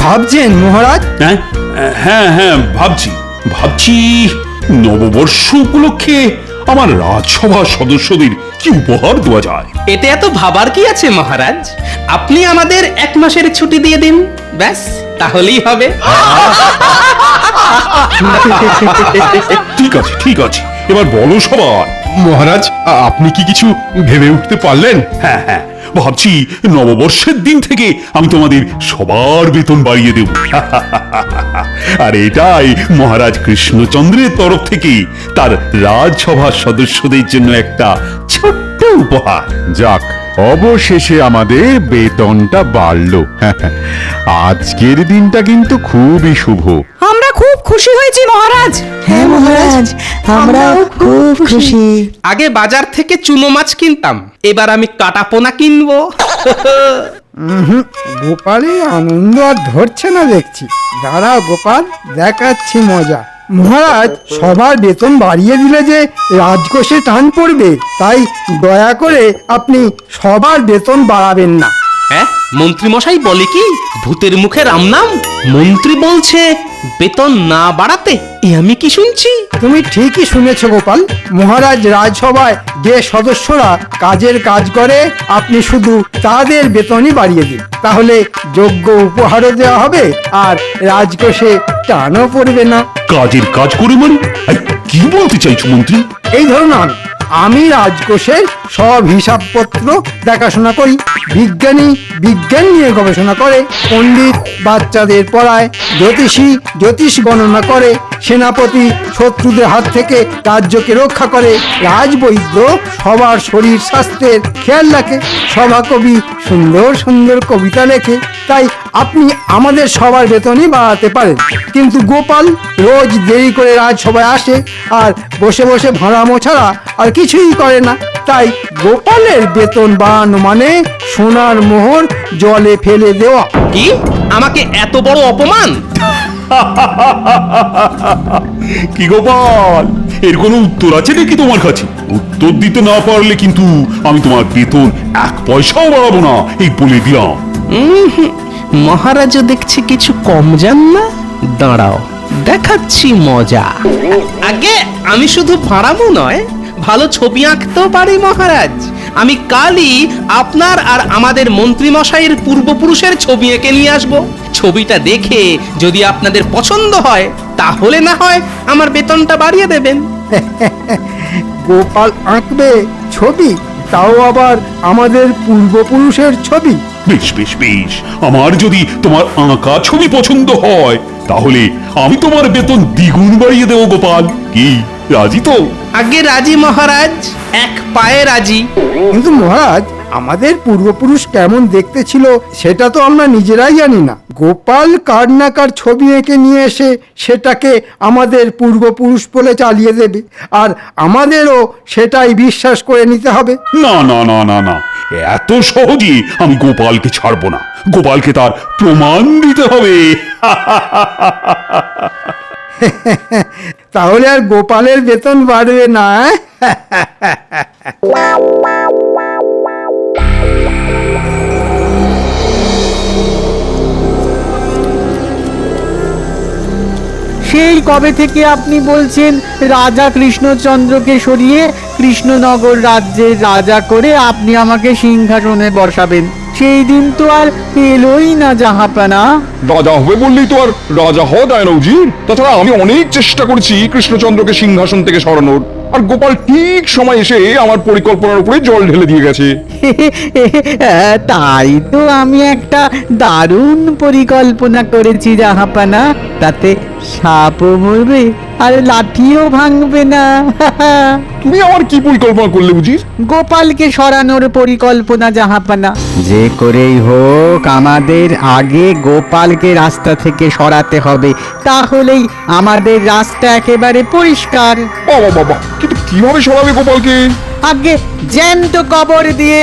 ভাবছেন মহারাজ? হ্যাঁ হ্যাঁ হ্যাঁ, ভাবছি ভাবছি নববর্ষ উপলক্ষে আমার রাজসভা সদস্যদের কি উপহার দেওয়া যায়। এতে এত ভাবার কি আছে মহারাজ? আপনি আমাদের 1 মাসের ছুটি দিয়ে দিন, ব্যাস তাহলেই হবে। ঠিক আছে ঠিক আছে, এবার বলো সবাই। মহারাজ, আপনি কি কিছু ভেবে উঠতে পারলেন? হ্যাঁ হ্যাঁ, ভাবছি নববর্ষের দিন থেকে আমি তোমাদের সবার বেতন বাড়িয়ে দেব। আর এটাই মহারাজ কৃষ্ণচন্দ্রের তরফ থেকে তার রাজসভার সদস্যদের জন্য একটা ছোট্ট উপহার। যাক, অবশেষে আমাদের বেতনটা বাড়লো। আজকের দিনটা কিন্তু খুবই শুভ। আমরা খুব খুশি হয়েছি মহারাজ। হ্যাঁ মহারাজ, আমরাও খুব খুশি। আগে বাজার থেকে চুনো মাছ কিনতাম, এবার আমি কাটাপোনা কিনবো। গোপালের আনন্দ আর ধরছে না দেখছি। দাঁড়াও গোপাল, দেখাচ্ছি মজা। মহারাজ, সবার বেতন বাড়িয়ে দিলে যে রাজকোষে টান পড়বে, তাই দয়া করে আপনি সবার বেতন বাড়াবেন না। হ্যাঁ, মন্ত্রী মশাই বলে কি? ভূতের মুখে রাম নাম। মন্ত্রী বলছে বেতন না বাড়াতে, এ আমি কি শুনছি? তুমি ঠিকই শুনেছ গোপাল। মহারাজ রাজসভায় যে সদস্যরা কাজের কাজ করে, আপনি শুধু তাদের বেতনই বাড়িয়ে দিন। তাহলে যোগ্য উপহারও দেওয়া হবে আর রাজকোষে টানও পড়বে না। কাজের কাজ করে মানে কি বলতে চাইছো মন্ত্রী? এই ধরুন, আমি রাজকোষের সব হিসাবপত্র দেখাশোনা করি, বিজ্ঞানী বিজ্ঞান নিয়ে গবেষণা করে, পণ্ডিত বাচ্চাদের পড়ায়, জ্যোতিষী জ্যোতিষ গণনা করে, সেনাপতি শত্রুদের হাত থেকে রাজ্যকে রক্ষা করে, রাজবৈদ্য সবার শরীর স্বাস্থ্যের খেয়াল রাখে, সভাকবি সুন্দর সুন্দর কবিতা লেখে। তাই আপনি আমাদের সবার বেতনই বাড়াতে পারেন। কিন্তু গোপাল রোজ দেরি করে রাজসভায় আসে আর বসে বসে ভাড়ামো ছাড়া আর কিছুই করে না। তাই গোপালের বেতন বাড়ানো মানে সোনার মোহর জলে ফেলে দেওয়া। কি? আমাকে এত বড় অপমান? কি গোপাল, এর কোনো উত্তর আছে নাকি তোমার কাছে? উত্তর দিতে না পারলে কিন্তু আমি তোমার বেতন 1 পয়সাও বাড়াবো না, এই বলে দিলাম। মহারাজও দেখছি কিছু কম যান না। দাঁড়াও, দেখাচ্ছি মজা। আগে আমি শুধু ভাড়ামো নয়, ভালো ছবি আঁকতেও পারি মহারাজ। আমি কালই আপনার আর আমাদের মন্ত্রী মশাইয়ের পূর্বপুরুষের ছবি এঁকে নিয়ে আসবো। ছবিটা দেখে যদি আপনাদের পছন্দ হয়, তাহলে না হয় আমার বেতনটা বাড়িয়ে দেবেন। গোপাল আঁকবে ছবি, তাও আবার আমাদের পূর্বপুরুষের ছবি। বেশ বেশ বেশ, আমার যদি তোমার আঁকা ছবি পছন্দ হয়, তাহলে আমি তোমার বেতন দ্বিগুণ বাড়িয়ে দেবো গোপাল। কি রাজি তো? আগে রাজি মহারাজ, 1 পায়ে রাজি। কিন্তু মহারাজ, আমাদের পূর্বপুরুষ কেমন দেখতে ছিল সেটা তো আমরা নিজেরাই জানি না। গোপাল কার না কার ছবি এঁকে নিয়ে এসে সেটাকে আমাদের পূর্বপুরুষ বলে চালিয়ে দেবে, আর আমাদেরও সেটাই বিশ্বাস করে নিতে হবে। না না না না না, এত সহজে আমি গোপালকে ছাড়বো না। গোপালকে তার প্রমাণ দিতে হবে। তাহলে আর গোপালের বেতন বাড়বে না? সেই কবে থেকে আপনি বলছেন রাজা কৃষ্ণচন্দ্রকে সরিয়ে কৃষ্ণনগর রাজ্যের রাজা করে আপনি আমাকে সিংহাসনে বসাবেন? সেই দিন তো আর এলোই না জাহাপানা। রাজা হবে বললেই তো আর রাজা হওয়া যায় না উজির। তাছাড়া আমি অনেক চেষ্টা করেছি কৃষ্ণচন্দ্রকে সিংহাসন থেকে সরানোর, আর গোপাল ঠিক সময় এসে আমার পরিকল্পনার উপরে জল ঢেলে দিয়ে গেছে। তাই তো আমি একটা দারুণ পরিকল্পনা করেছি জাহাপানা। তাতে সাপও মরবে আর লাঠিও ভাঙবে না। তুমি আমার কি পরিকল্পনা করলে উজির? গোপালকে সরানোর পরিকল্পনা জাহাপানা। যে করেই হোক আমাদের আগে গোপালকে রাস্তা থেকে সরাতে হবে, তাহলেই আমাদের রাস্তা একেবারে পরিষ্কার। বাবা বাবা, কিন্তু কিভাবে সরাবে গোপালকে? আগে জ্যান্ত কবর দিয়ে।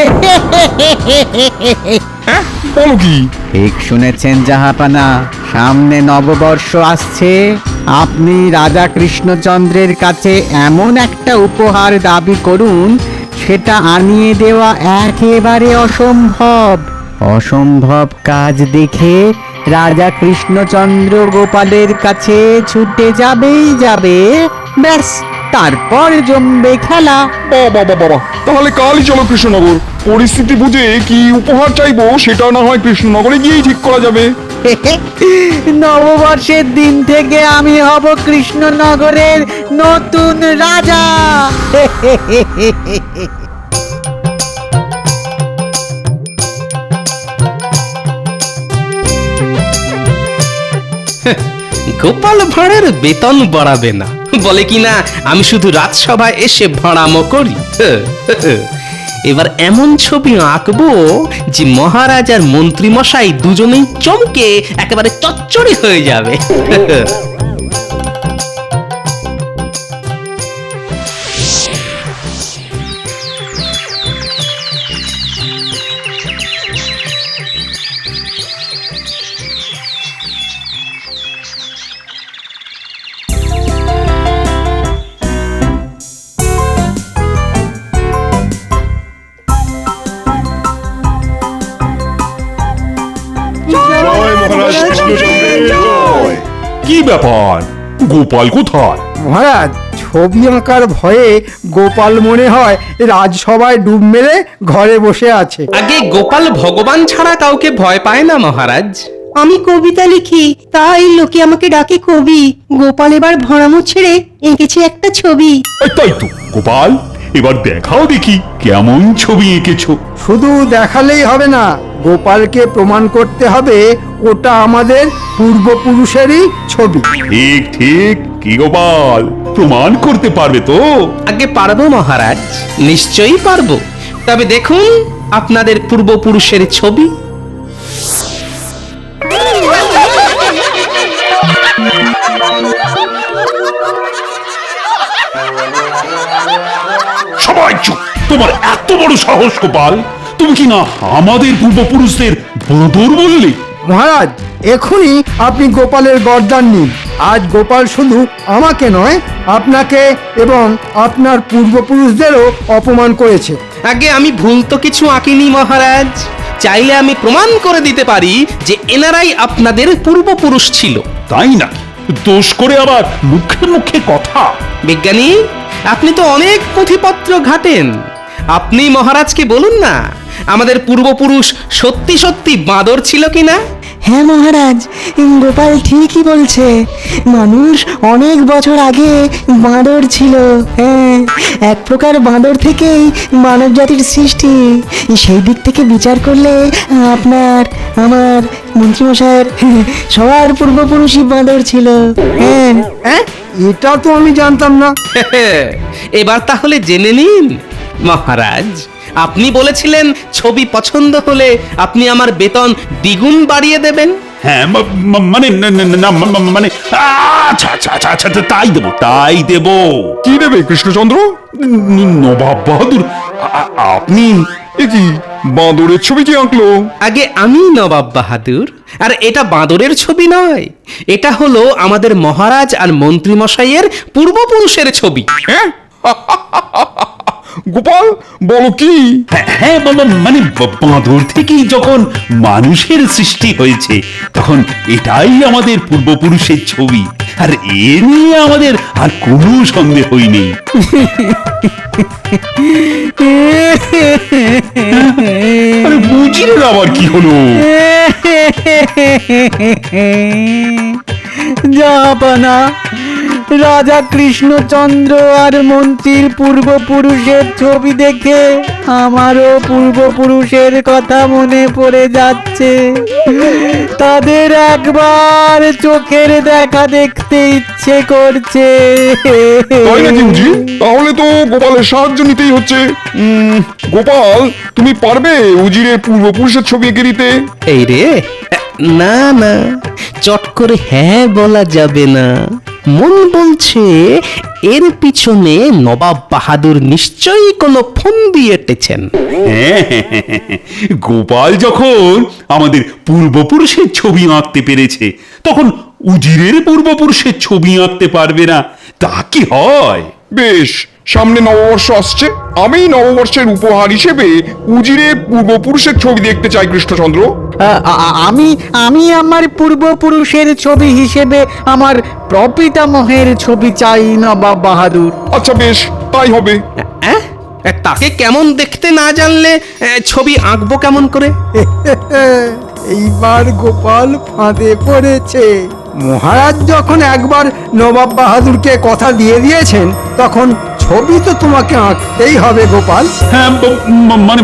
বলো কি? ঠিক শুনেছেন জাহাপানা, সামনে নববর্ষ আসছে। আপনি রাজা কৃষ্ণচন্দ্রের কাছে এমন একটা উপহার দাবি করুন, সেটা আনিয়ে দেওয়া একেবারে অসম্ভব। অসম্ভব কাজ দেখে রাজা কৃষ্ণচন্দ্র গোপালের কাছে ছুটে যাবেই যাবে, ব্যাস তারপর জমবে খেলা। বাবা বাবা বাবা, তাহলে কালই চলো কৃষ্ণনগর। পরিস্থিতি বুঝে কি উপহার চাইবো সেটা না হয় কৃষ্ণনগরে গিয়েই ঠিক করা যাবে। নববর্ষের দিন থেকে আমি হব কৃষ্ণনগরের নতুন রাজা। গোপাল ভাঁড়ের বেতন বাড়াবে না, বলে কিনা আমি শুধু রাজসভায় এসে ভাঁড়ামো করি। এবার এমন ছবি আঁকবো যে মহারাজ আর মন্ত্রী মশাই দুজনেই চমকে একেবারে চচ্চড়ি হয়ে যাবে। কি ব্যাপার, গোপাল কোথায়? মহারাজ, ছবি আঁকার ভয়ে গোপাল মনে হয় রাজসভায় ডুব মেরে ঘরে বসে আছে। আগে গোপাল ভগবান ছাড়া কাউকে ভয় পায় না মহারাজ। আমি কবিতা লিখি, তাই লোকে আমাকে ডাকে কবি। গোপাল এবার ভরামো ছেড়ে এঁকেছে একটা ছবি। তাই তো গোপাল, এবার দেখাও দেখি কেমন ছবি এঁকেছো। শুধু দেখালেই হবে না, গোপালকে প্রমাণ করতে হবে ওটা আমাদের পূর্বপুরুষেরই ছবি। ঠিক ঠিক, কি গোপাল, প্রমাণ করতে পারবে তো? আগে পারবো মহারাজ, নিশ্চয়ই পারবো। তবে দেখুন আপনাদের পূর্বপুরুষের ছবি। সবাই চুপ! তোমার এত বড় সাহস গোপাল, তুমি কি না আমাদের পূর্বপুরুষদের বাঁদর বললে? মহারাজ, এখনই আপনি গোপালের গর্দান নিন। আজ গোপাল শুধু আমাকে নয়, আপনাকে এবং আপনার পূর্বপুরুষদেরও অপমান করেছে। আগে আমি ভুল তো কিছু আঁকিনি মহারাজ। চাইলে আমি প্রমাণ করে দিতে পারি যে এনারাই আপনাদের পূর্বপুরুষ ছিল। তাই না? দোষ করে আবার মুখে মুখে কথা। বিজ্ঞানী, আপনি তো অনেক পুঁথিপত্র ঘাটেন, আপনি মহারাজকে বলুন না আমাদের পূর্বপুরুষ সত্যি সত্যি বাঁদর ছিল কিনা। হ্যাঁ মহারাজ, গোপাল ঠিকই বলছে। মানুষ অনেক বছর আগে বাঁদর ছিল। হ্যাঁ, এক প্রকার বাঁদর থেকেই মানব জাতির সৃষ্টি। সেই দিক থেকে বিচার করলে আপনার, আমার, মন্ত্রীমশাইয়ের সবার পূর্বপুরুষই বাঁদর ছিল। হ্যাঁ। হ্যাঁ, এটা তো আমি জানতাম না। এবার তাহলে জেনে নিন মহারাজ, আপনি বলেছিলেন ছবি পছন্দ হলে আপনি আমার বেতন দ্বিগুণ বাড়িয়ে দেবেন। হ্যাঁ, মানে মানে আচ্ছা আচ্ছা আচ্ছা আচ্ছা, তাই দেবো তাই দেবো। কি দেবে কৃষ্ণচন্দ্র? নবাব বাহাদুর, আপনি এ কি বাঁদরের ছবি কি আঁকলো? আগে আমি নবাব বাহাদুর, আর এটা বাঁদরের ছবি নয়, এটা হলো আমাদের মহারাজ আর মন্ত্রী মশাইয়ের পূর্বপুরুষের ছবি। হ্যাঁ? গোপাল বলো কি? হ্যাঁ, মানে বাঁদর থেকেই যখন মানুষের সৃষ্টি হয়েছে, তখন এটাই আমাদের পূর্বপুরুষের ছবি, আর এ নিয়ে আমাদের আর কোনো সন্দেহই নেই। আরে বুঝলেন আবার কি হলো? জাহাপানা, রাজা কৃষ্ণচন্দ্র আর মন্ত্রীর পূর্বপুরুষের ছবি দেখে আমারও পূর্বপুরুষের কথা মনে পড়ে যাচ্ছে। তাদের একবার চোখের দেখা দেখতে ইচ্ছে করছে। তাই নাকি উজি? তাহলে তো গোপালের সাহায্য নিতেই হচ্ছে। গোপাল, তুমি পারবে উজিরের পূর্বপুরুষের ছবি এঁকে দিতে? এই রে, না না, চট করে হ্যাঁ বলা যাবে না। মন বলছে এর পিছনে নবাব বাহাদুর নিশ্চয়ই কোনো ফোন দিয়ে এঁটেছেন। হ্যাঁ, গোপাল যখন আমাদের পূর্বপুরুষের ছবি আঁকতে পেরেছে, তখন উজিরের পূর্বপুরুষের ছবি আঁকতে পারবে না, তা কি হয়? বেশ, সামনে নববর্ষ আসছে, আমি নববর্ষের উপহার হিসেবে উজিরের পূর্বপুরুষের ছবি দেখতে চাই কৃষ্ণচন্দ্র। আমি আমি আমার পূর্বপুরুষের ছবি হিসেবে আমার প্রপিতামহের ছবি চাই নবাব বাহাদুর। আচ্ছা বেশ, তাই হবে। অ্যাঁ? তাকে কেমন দেখতে না জানলে ছবি আঁকবো কেমন করে? এইবার গোপাল ফাঁদে পড়েছে। মহারাজ যখন একবার নবাব বাহাদুরকে কথা দিয়ে দিয়েছেন, তখন ছবি তো তোমাকে আঁকতেই হবে গোপাল। হ্যাঁ, মানে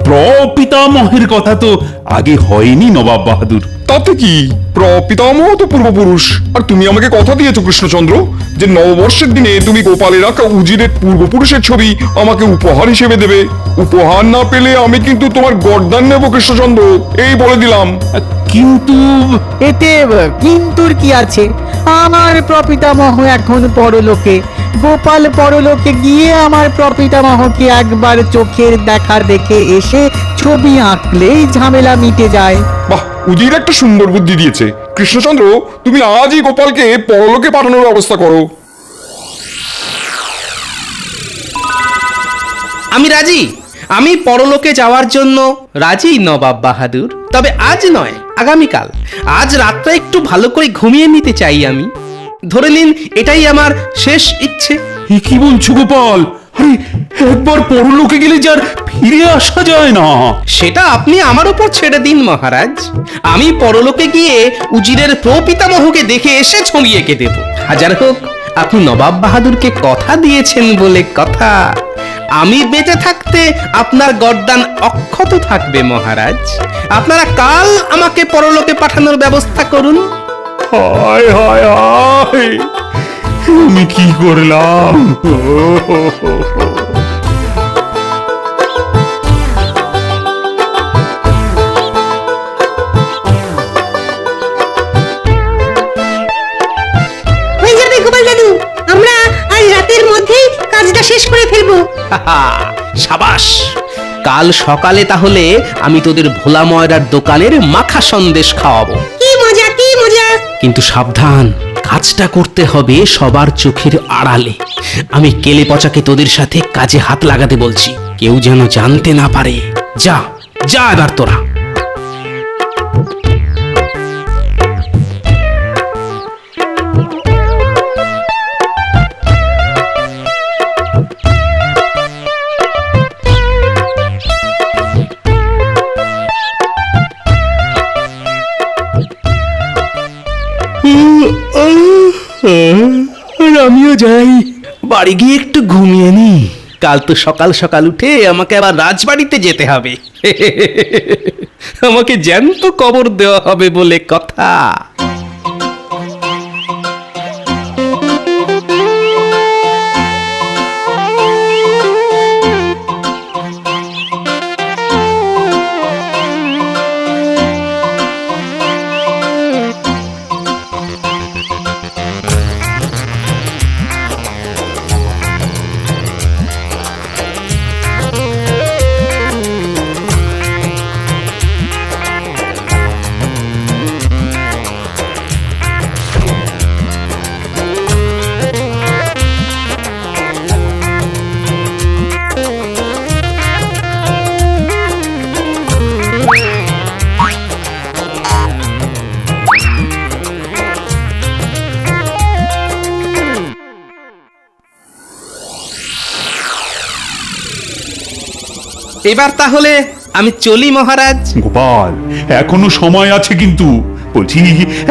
প্রপিতামহের কথা তো আগে হয়নি নবাব বাহাদুর। তাতে কি, প্রপিতামহ তো পূর্বপুরুষ। আর তুমি আমাকে কথা দিয়েছো কৃষ্ণচন্দ্র যে নববর্ষের দিনে তুমি গোপালের আঁকা উজিরের পূর্বপুরুষের ছবি আমাকে উপহার হিসেবে দেবে। উপহার না পেলে আমি কিন্তু তোমার গর্দান নেব কৃষ্ণচন্দ্র, এই বলে দিলাম। কিন্তু এতে কিন্তুর কি আছে? আমার প্রপিতামহ এখন পরলোকে। গোপাল পরলোকে গিয়ে আমার প্রপিতামহকে একবার চোখের দেখা দেখে এসে ছবি আঁকলেই ঝামেলা মিটে যায়। বাহ, উজির একটা সুন্দর বুদ্ধি দিয়েছে। কৃষ্ণচন্দ্র, তুমি আজই গোপালকে পরলোকে পাঠানোর ব্যবস্থা করো। আমি রাজি। আমি পরলোকে যাওয়ার জন্য রাজি নবাব বাহাদুর। তবে আজ নয়, আগামীকাল। আজ রাতটা একটু ভালো করে ঘুমিয়ে নিতে চাই আমি। ধরে নিন এটাই আমার শেষ ইচ্ছে। এ কি বলছো গোপাল? আরে একবার পরলোকে গেলে যার ফিরে আসা যায় না। সেটা আপনি আমার উপর ছেড়ে দিন মহারাজ। আমি পরলোকে গিয়ে উজিরের প্রপিতামহকে দেখে এসে ছবি এঁকে দেব। হাজার হোক, আপনি নবাব বাহাদুরকে কথা দিয়েছেন বলে কথা। আমি বেঁচে থাকতে আপনার গর্দান অক্ষত থাকবে মহারাজ। আপনারা কাল আমাকে পরলোকে পাঠানোর ব্যবস্থা করুন। হায় হায় হায়, আমি কি করলাম? হয়ে যাবে গোপাল দাদু, আমরা আজ রাতের মধ্যেই কাজটা শেষ করে ফেলবো। সাবাস। কাল সকালে তাহলে আমি তোদের ভোলা ময়রার দোকানের মাখা সন্দেশ খাওয়াবো। কি মজা, কি মজা। কিন্তু সাবধান, কাজটা করতে হবে সবার চোখের আড়ালে। আমি কেলে পচাকে তোদের সাথে কাজে হাত লাগাতে বলছি, কেউ যেন জানতে না পারে। যা যা এবার তোরা। আর আমিও যাই, বাড়ি গিয়ে একটু ঘুমিয়ে নি। কাল তো সকাল সকাল উঠে আমাকে আবার রাজবাড়িতে যেতে হবে। আমাকে জ্যান্ত কবর দেওয়া হবে বলে কথা। এবার তাহলে আমি চলি মহারাজ। গোপাল, এখনো সময় আছে, কিন্তু বলছি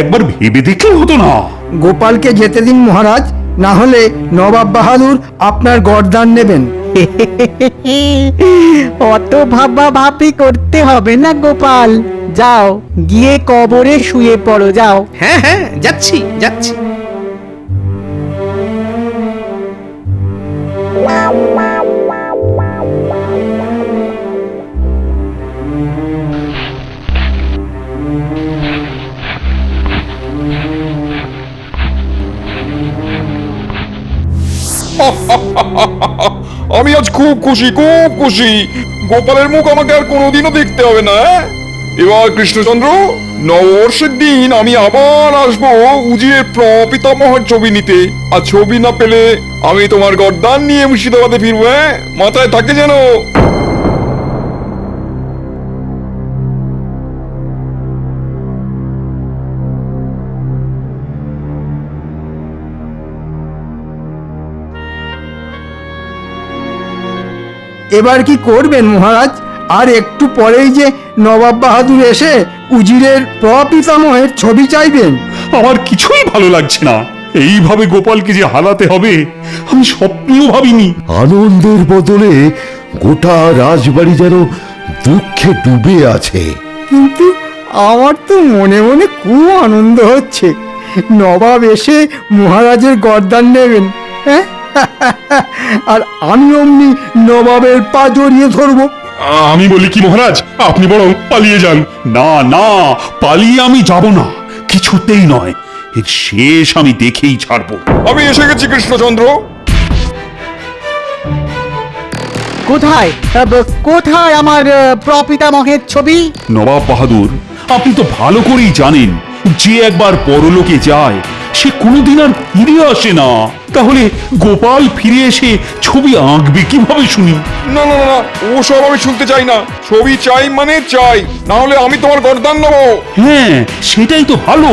একবার ভেবে দেখলে হতো না? গোপালকে যেতে দিন মহারাজ, না হলে নবাব বাহাদুর আপনার গর্দান নেবেন। অত ভাবা ভাবি করতে হবে না গোপাল। যাও, গিয়ে কবরে শুয়ে পড়ো, যাও। হ্যাঁ হ্যাঁ, যাচ্ছি যাচ্ছি। আমি আজ খুব খুশি, খুব খুশি। গোপালের মুখ আমাকে আর কোনোদিনও দেখতে হবে না। এবার কৃষ্ণচন্দ্র, নববর্ষের দিন আমি আবার আসবো উজিরের প্রপিতামহের ছবি নিতে। আর ছবি না পেলে আমি তোমার গর্দান নিয়ে মুর্শিদাবাদে ফিরবো। হ্যাঁ, মাথায় থাকে যেন। এবার কি করবেন মহারাজ? আর একটু পরেই যে নবাব বাহাদুর এসে উজিরের প্রপিতামহের ছবি চাইবেন। আমার কিছুই ভালো লাগছে না। এইভাবে গোপালকে যে হারাতে হবে আমি স্বপ্নেও ভাবিনি। আনন্দের বদলে গোটা রাজবাড়ি যেন দুঃখে ডুবে আছে। কিন্তু আমার তো মনে মনে খুব আনন্দ হচ্ছে। নবাব এসে মহারাজের গর্দান নেবেন, হ্যাঁ? আর আমি অমনি নবাবের পা জড়িয়ে ধরবো। আমি বলি কি মহারাজ, আপনি বরং পালিয়ে যান। না না, পালিয়ে আমি যাব না, কিছুতেই নয়। এর শেষ আমি দেখেই ছাড়বো। আমি এসে গেছি কৃষ্ণচন্দ্র। কোথায় কোথায় আমার প্রপিতামহের ছবি? নবাব বাহাদুর, আপনি তো ভালো করেই জানেন যে একবার পরলোকে যায় সে কোনোদিন আর ফিরে আসে না। তাহলে গোপাল ফিরে এসে ছবি আঁকবে কিভাবে শুনি? না না না না, ওসব আমি শুনতে চাই না। ছবি চাই মানে চাই, না হলে আমি তোমার গর্দান নেবো। হ্যাঁ, সেটাই তো ভালো।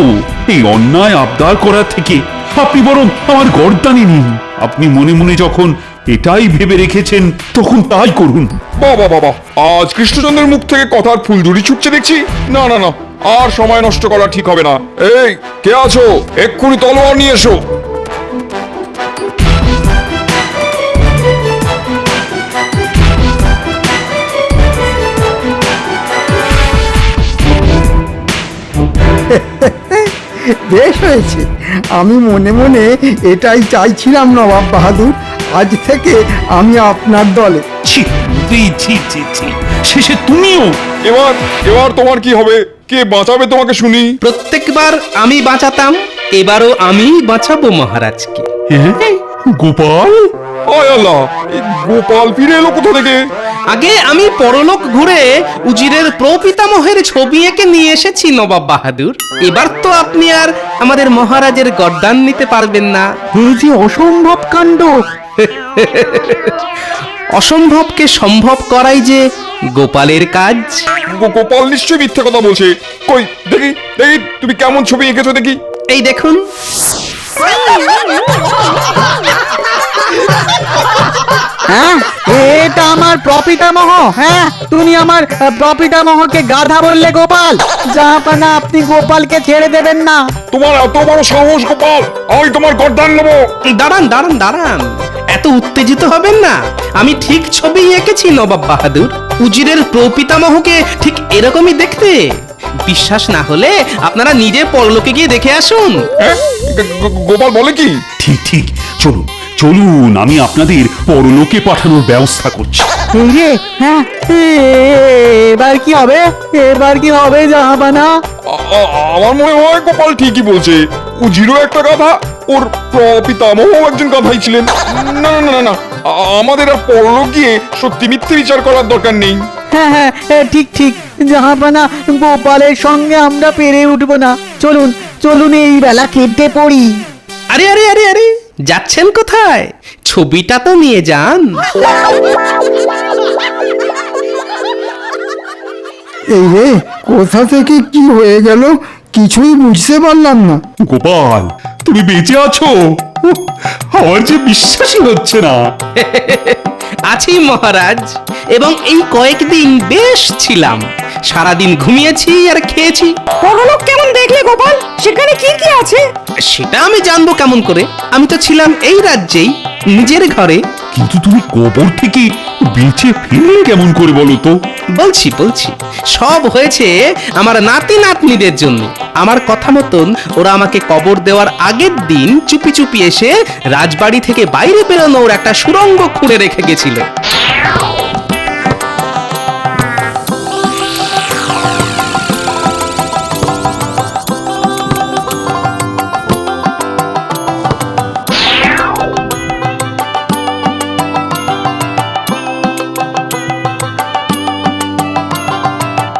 এই অন্যায় আবদার করার থেকে আপনি বরং আমার গর্দানে নিন। আপনি মনে মনে যখন এটাই ভেবে রেখেছেন তখন তাই করুন। বাবা বাবা, আজ কৃষ্ণচন্দ্রের মুখ থেকে কথার ফুলঝুরি ছুটছে দেখছি। না না না, আর সময় নষ্ট করা ঠিক হবে না। এই, কে আছো? এক্ষুনি তলোয়ার নিয়ে এসো। বেশ হয়েছে। আমি মনে মনে এটাই চাইছিলাম নবাব বাহাদুর। আজ থেকে আমি আপনার দলে। ছি ছি ছি ছি ছি, শেষে তুমিও। এবার এবার তোমার কি হবে? কে বাঁচাবে তোমাকে শুনি? প্রত্যেকবার আমি বাঁচাতাম, এবারও আমি বাঁচাবো মহারাজকে। হ্যাঁ, গোপাল? আয় আল্লাহ, এই গোপাল ফিরে এলো কোথা থেকে? আগে আমি পরলোক ঘুরে উজিরের প্রপিতামহের ছবি এঁকে নিয়ে এসেছি নবাব বাহাদুর। এবার তো আপনি আর আমাদের মহারাজের গর্দান নিতে পারবেন না। এই যে অসম্ভব কাণ্ড! অসম্ভবকে সম্ভব করাই যে গোপালের কাজ। গোপাল নিশ্চয়ই মিথ্যে কথা বলছে। কই দেখি দেখি, তুমি কেমন ছবি এঁকেছো দেখি। এই দেখুন। হ্যাঁ, এটা আমার প্রপিতামহ। হ্যাঁ, তুমি আমার প্রপিতামহকে গাধা বললে গোপাল। জাহাপানা, আপনি গোপালকে ছেড়ে দেবেন না। তোমার এত বড় সাহস গোপাল, আমি তোমার গর্দান নেবো। দাঁড়ান দাঁড়ান দাঁড়ান, এত উত্তেজিত হবেন না। আমি ঠিক ছবি এঁকেছি নবাব বাহাদুর। উজিরের প্রপিতামহকে ঠিক এরকমই দেখতে। বিশ্বাস না হলে আপনারা নিজে পরলোকে গিয়ে দেখে আসুন। হ্যাঁ, গোপাল বলে কি? ঠিক ঠিক, চলুন চলুন, আমি আপনাদের পরলোকে পাঠানোর ব্যবস্থা করছি। এই রে, হ্যাঁ, এবার কি হবে? এবার কি হবে জাহাপানা? আমার মনে হয় গোপাল ঠিকই বলছে। উজিরও একটা গাধা, ওর প্রপিতামহ একজন গাধাই ছিলেন। না না না না, আমাদের আর পরলোক গিয়ে সত্যি মিথ্যে বিচার করার দরকার নেই। হ্যাঁ হ্যাঁ, ঠিক ঠিক জাহাপানা, গোপালের সঙ্গে আমরা পেরে উঠবো না। চলুন চলুন, এই বেলা কেটে পড়ি। আরে আরে আরে আরে, যাচ্ছেন কোথায়? ছবিটা তো নিয়ে যান। এই রে, কোথা থেকে কি হয়ে গেল কিছুই বুঝতে পারলাম না। গোপাল, তুমি বেঁচে আছো? উহ, আমার যে বিশ্বাসই হচ্ছে না। আছি মহারাজ, এবং এই কয়েকদিন বেশ ছিলাম। সারাদিন ঘুমিয়েছি আর খেয়েছি। পরলোক কেমন দেখলে গোপাল? সেখানে কি কি আছে? সেটা আমি জানবো কেমন করে? আমি তো ছিলাম এই রাজ্যেই, নিজের ঘরে। কিন্তু তুমি কবর থেকে বেঁচে ফিরলে কেমন করে বলো তো? বলছি বলছি, সব হয়েছে আমার নাতি নাতনিদের জন্য। আমার কথা মতন ওরা আমাকে কবর দেওয়ার আগের দিন চুপি চুপি এসে রাজবাড়ি থেকে বাইরে বেরোনোর একটা সুড়ঙ্গ খুঁড়ে রেখে গেছিল।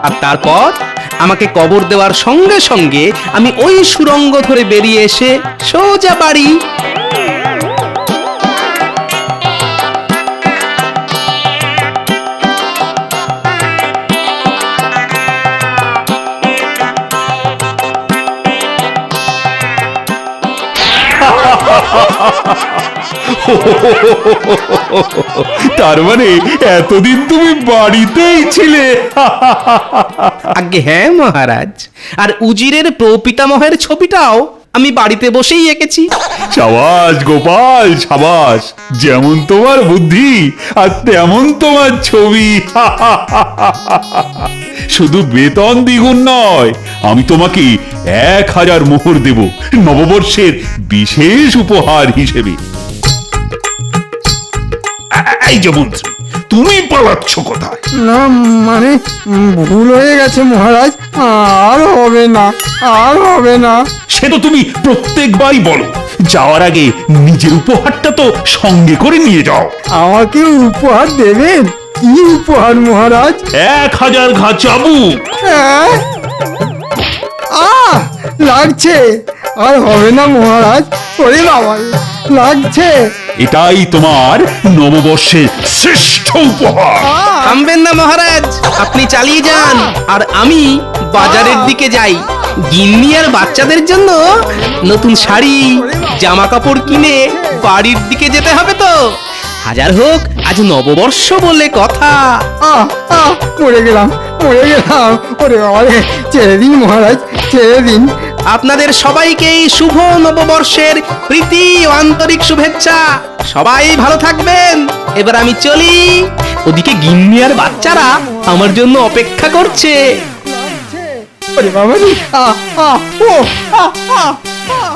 আর তারপর আমাকে কবর দেওয়ার সঙ্গে সঙ্গে আমি ওই সুড়ঙ্গ ধরে বেরিয়ে এসে সোজা বাড়ি। তার মানে এতদিন তুমি বাড়িতেই ছিলে। আজ্ঞে হ্যাঁ মহারাজ, আর উজিরের প্রপিতামহের ছবিটাও আমি বাড়িতে বসেই এঁকেছি। সাবাস গোপাল সাবাস, যেমন তোমার বুদ্ধি আর তেমন তোমার ছবি। শুধু বেতন দ্বিগুণ নয়, আমি তোমাকে 1000 মোহর দেব নববর্ষের বিশেষ উপহার হিসেবে। এই যে মন্ত্রী, তুমি পালাচ্ছ কোথায়? না মানে ভুল হয়ে গেছে মহারাজ, আর হবে না, আর হবে না। সে তো তুমি প্রত্যেকবারই বলো। যাওয়ার আগে নিজের উপহারটা তো সঙ্গে করে নিয়ে যাও। আমাকে উপহার দেবেন? কি উপহার মহারাজ? 1000 ঘা চাবুক। আহ! আহ! লাগছে, আর হবে না মহারাজ। ওরে বাবা, লাগছে। এটাই তোমার নববর্ষের শ্রেষ্ঠ উপহার। থামবেন না মহারাজ, আপনি চালিয়ে যান আর আমি বাজারের দিকে যাই। গিন্নি আর বাচ্চাদের জন্য নতুন শাড়ি জামা কাপড় কিনে বাড়ির দিকে যেতে হবে তো। হাজার হোক আজ নববর্ষ বলে কথা। আহ! আহ! মরে গেলাম, মরে গেলাম। ওরে বাবা রে, ছেড়ে দিন মহারাজ, ছেড়ে দিন। আপনাদের সবাইকেই শুভ নববর্ষের প্রীতি ও আন্তরিক শুভেচ্ছা। সবাই ভালো থাকবেন। এবার আমি চলি, ওদিকে গিন্নি আর বাচ্চারা আমার জন্য অপেক্ষা করছে। ওরে বাবা রে, আহ! আহ! ও! আহ! আহ! আহ!